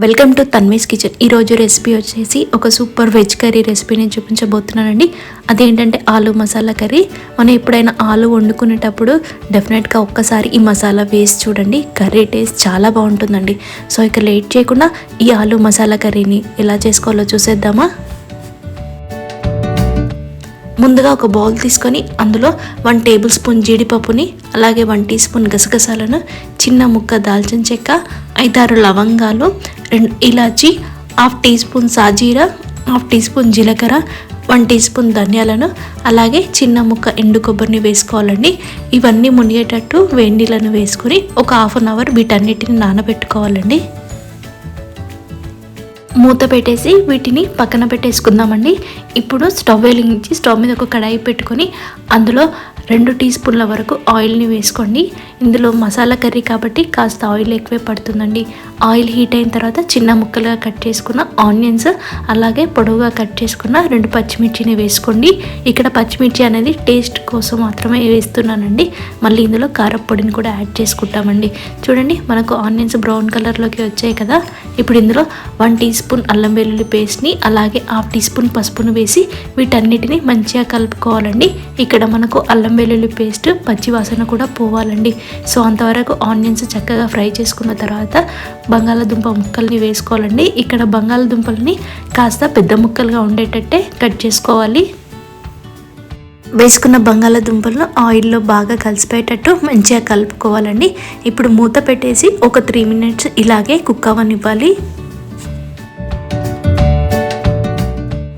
Welcome to Tanvi's kitchen. ఈరోజు recipe వచ్చేసి ఒక సూపర్ వెజ్ కర్రీ రెసిపీని చూపించబోతున్నానండి. అదేంటంటే ఆలు మసాలా కర్రీ. మనం ఎప్పుడైనా ఆలు వండుకునేటప్పుడు డెఫినెట్గా ఒక్కసారి ఈ మసాలా వేసి చూడండి, కర్రీ టేస్ట్ చాలా బాగుంటుందండి. సో ఇక లేట్ చేయకుండా ఈ ఆలు మసాలా కర్రీని ఎలా చేసుకోవాలో చూసేద్దామా. ముందుగా ఒక బౌల్ తీసుకొని అందులో 1 టేబుల్ స్పూన్ జీడిపప్పుని, అలాగే 1 టీ స్పూన్ గసగసాలను, చిన్న ముక్క దాల్చిన చెక్క, 5-6 లవంగాలు, 2 ఇలాచి, 1/2 టీ స్పూన్ సాజీరా, 1/2 టీ స్పూన్ జీలకర్ర, 1 టీ స్పూన్ ధనియాలను, అలాగే చిన్న ముక్క ఎండు కొబ్బరిని వేసుకోవాలండి. ఇవన్నీ మునిగేటట్టు వేడి నీళ్ళను వేసుకొని ఒక 1/2 అవర్ వీటన్నిటిని నానబెట్టుకోవాలండి. మూత పెట్టేసి వీటిని పక్కన పెట్టేసుకుందామండి. ఇప్పుడు స్టవ్ వెలిగించి స్టవ్ మీద ఒక కడాయి పెట్టుకొని అందులో 2 టీ స్పూన్ల వరకు ఆయిల్ని వేసుకోండి. ఇందులో మసాలా కర్రీ కాబట్టి కాస్త ఆయిల్ ఎక్కువే పడుతుందండి. ఆయిల్ హీట్ అయిన తర్వాత చిన్న ముక్కలుగా కట్ చేసుకున్న ఆనియన్స్, అలాగే పొడవుగా కట్ చేసుకున్న 2 పచ్చిమిర్చిని వేసుకోండి. ఇక్కడ పచ్చిమిర్చి అనేది టేస్ట్ కోసం మాత్రమే వేస్తున్నానండి. మళ్ళీ ఇందులో కారపొడిని కూడా యాడ్ చేసుకుంటామండి. చూడండి, మనకు ఆనియన్స్ బ్రౌన్ కలర్లోకి వచ్చాయి కదా. ఇప్పుడు ఇందులో 1 టీ స్పూన్ అల్లం వెల్లుల్లి పేస్ట్ని, అలాగే 1/2 టీ స్పూన్ పసుపును వేసి వీటన్నిటిని మంచిగా కలుపుకోవాలండి. ఇక్కడ మనకు అల్లం వెల్లుల్లి పేస్ట్ పచ్చి వాసన కూడా పోవాలండి. సో అంతవరకు ఆనియన్స్ చక్కగా ఫ్రై చేసుకున్న తర్వాత బంగాళాదుంప ముక్కల్ని వేసుకోవాలండి. ఇక్కడ బంగాళాదుంపల్ని కాస్త పెద్ద ముక్కలుగా ఉండేటట్టే కట్ చేసుకోవాలి. వేసుకున్న బంగాళాదుంపలను ఆయిల్లో బాగా కలిసిపోయేటట్టు మంచిగా కలుపుకోవాలండి. ఇప్పుడు మూత పెట్టేసి ఒక 3 మినిట్స్ ఇలాగే కుక్ అవ్వనివ్వాలి.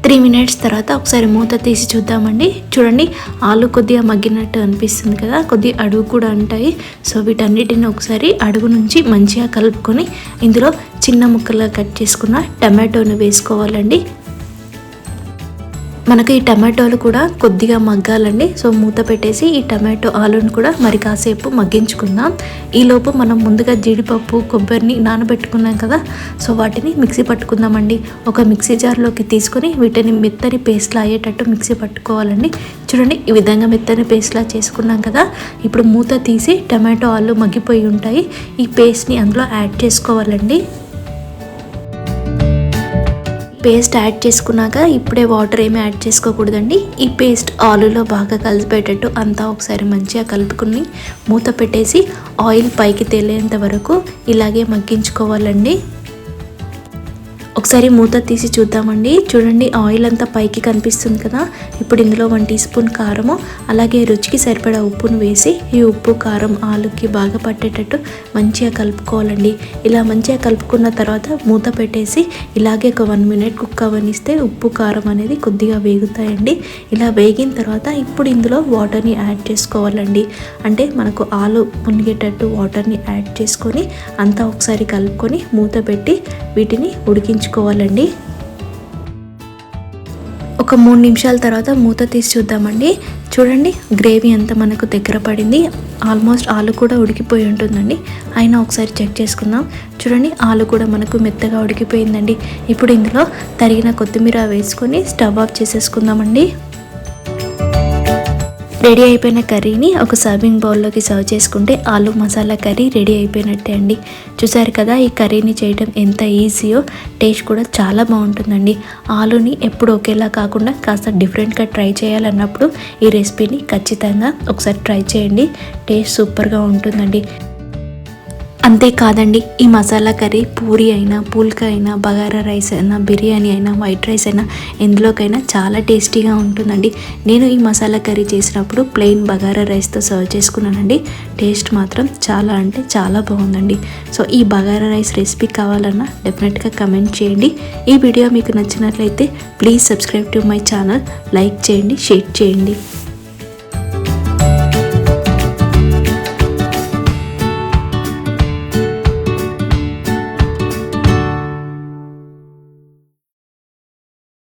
3 మినిట్స్ తర్వాత ఒకసారి మూత తీసి చూద్దామండి. చూడండి, ఆలు కొద్దిగా మగ్గినట్టు అనిపిస్తుంది కదా, కొద్దిగా అడుగు కూడా ఉంటాయి. సో వీటన్నిటిని ఒకసారి అడుగు నుంచి మంచిగా కలుపుకొని ఇందులో చిన్న ముక్కలుగా కట్ చేసుకున్న టమాటోని వేసుకోవాలండి. మనకు ఈ టమాటోలు కూడా కొద్దిగా మగ్గాలండి. సో మూత పెట్టేసి ఈ టమాటో ఆలుని కూడా మరి కాసేపు మగ్గించుకుందాం. ఈలోపు మనం ముందుగా జీడిపప్పు కొబ్బరిని నానబెట్టుకున్నాం కదా, సో వాటిని మిక్సీ పట్టుకుందామండి. ఒక మిక్సీ జార్లోకి తీసుకొని వీటిని మెత్తని పేస్ట్లా అయ్యేటట్టు మిక్సీ పట్టుకోవాలండి. చూడండి, ఈ విధంగా మెత్తని పేస్ట్లా చేసుకున్నాం కదా. ఇప్పుడు మూత తీసి టమాటో ఆలు మగ్గిపోయి ఉంటాయి. ఈ పేస్ట్ని అందులో యాడ్ చేసుకోవాలండి. పేస్ట్ యాడ్ చేసుకున్నాక ఇప్పుడే వాటర్ ఏమీ యాడ్ చేసుకోకూడదండి. ఈ పేస్ట్ ఆలులో బాగా కలిసిపోయేటట్టు అంతా ఒకసారి మంచిగా కలుపుకుని మూత పెట్టేసి ఆయిల్ పైకి తేలేంత వరకు ఇలాగే మగ్గించుకోవాలండి. ఒకసారి మూత తీసి చూద్దామండి. చూడండి, ఆయిల్ అంతా పైకి కనిపిస్తుంది కదా. ఇప్పుడు ఇందులో 1 టీ స్పూన్ కారము, అలాగే రుచికి సరిపడా ఉప్పును వేసి ఈ ఉప్పు కారం ఆలుకి బాగా పట్టేటట్టు మంచిగా కలుపుకోవాలండి. ఇలా మంచిగా కలుపుకున్న తర్వాత మూత పెట్టేసి ఇలాగే ఒక 1 మినిట్ కుక్ అవ్వనిస్తే ఉప్పు కారం అనేది కొద్దిగా వేగుతాయండి. ఇలా వేగిన తర్వాత ఇప్పుడు ఇందులో వాటర్ని యాడ్ చేసుకోవాలండి. అంటే మనకు ఆలు మునిగేటట్టు వాటర్ని యాడ్ చేసుకొని అంతా ఒకసారి కలుపుకొని మూత పెట్టి వీటిని ఉడికించుకోవాలండి. ఒక 3 నిమిషాల తర్వాత మూత తీసి చూద్దామండి. చూడండి, గ్రేవీ అంతా మనకు దగ్గర పడింది. ఆల్మోస్ట్ ఆలు కూడా ఉడికిపోయి ఉంటుందండి. అయినా ఒకసారి చెక్ చేసుకుందాం. చూడండి, ఆలు కూడా మనకు మెత్తగా ఉడికిపోయిందండి. ఇప్పుడు ఇందులో తరిగిన కొత్తిమీర వేసుకొని స్టవ్ ఆఫ్ చేసేసుకుందామండి. రెడీ అయిపోయిన కర్రీని ఒక సర్వింగ్ బౌల్లోకి సర్వ్ చేసుకుంటే ఆలు మసాలా కర్రీ రెడీ అయిపోయినట్టే అండి. చూసారు కదా, ఈ కర్రీని చేయడం ఎంత ఈజీయో, టేస్ట్ కూడా చాలా బాగుంటుందండి. ఆలుని ఎప్పుడు ఒకేలా కాకుండా కాస్త డిఫరెంట్గా ట్రై చేయాలన్నప్పుడు ఈ రెసిపీని ఖచ్చితంగా ఒకసారి ట్రై చేయండి. టేస్ట్ సూపర్గా ఉంటుందండి. అంతేకాదండి, ఈ మసాలా కర్రీ పూరి అయినా, పుల్కా అయినా, బగారా రైస్ అయినా, బిర్యానీ అయినా, వైట్ రైస్ అయినా ఎందులోకైనా చాలా టేస్టీగా ఉంటుందండి. నేను ఈ మసాలా కర్రీ చేసినప్పుడు ప్లెయిన్ బగారా రైస్తో సర్వ్ చేసుకున్నానండి. టేస్ట్ మాత్రం చాలా అంటే చాలా బాగుందండి. సో ఈ బగారా రైస్ రెసిపీ కావాలన్నా డెఫినెట్గా కమెంట్ చేయండి. ఈ వీడియో మీకు నచ్చినట్లయితే please subscribe to my channel, like చేయండి, షేర్ చేయండి.